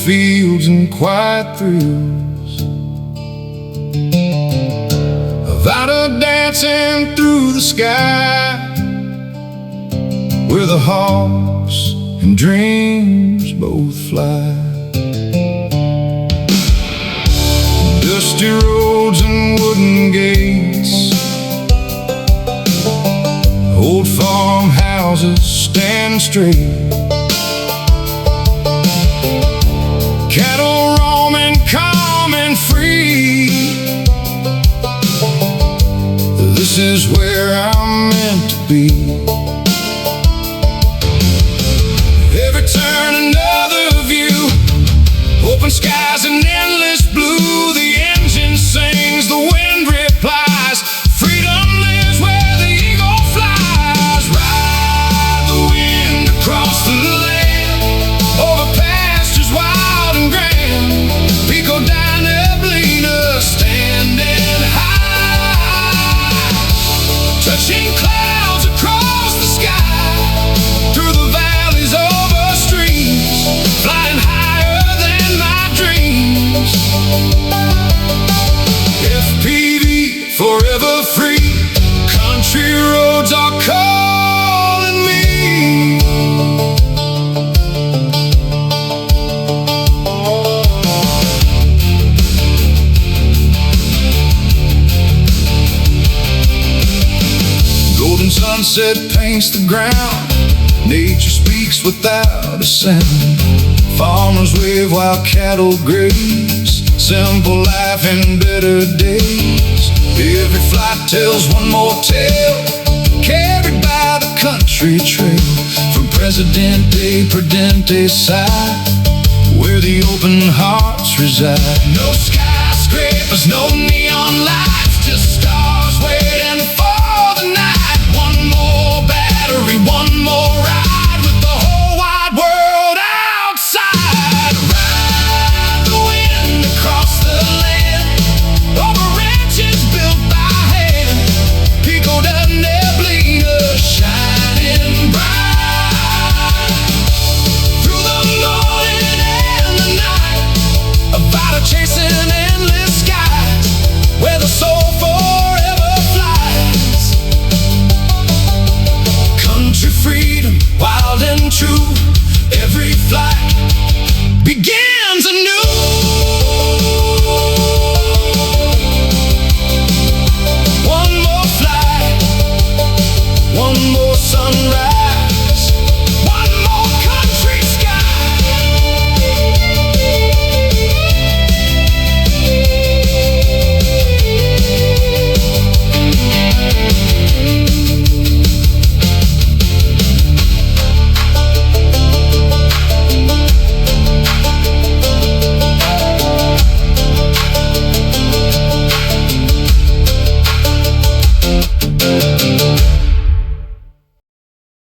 fields and quiet thrills of idle dancing through the sky, where the hawks and dreams both fly. Dusty roads and wooden gates, old farmhouses stand straight, cattle roaming calm and free. This is where I'm meant to be. Every turn another view, open skies and endless blue. The engine sings, the wind replies, freedom lives where the eagle flies. Ride the wind across the land, over pastures wild and grand. Pico di Neblina standing high, touching clouds across the sky, through the valleys over streams, flying higher than my dreams. FPV, forever free, country roads are calling me. Golden sunset paints the ground, nature speaks without a sound. Farmers wave while cattle graze, simple life in better days. Every flight tells one more tale, carried by the country trail, from Presidente Prudente side, where the open hearts reside. No skyscrapers, no neon lights,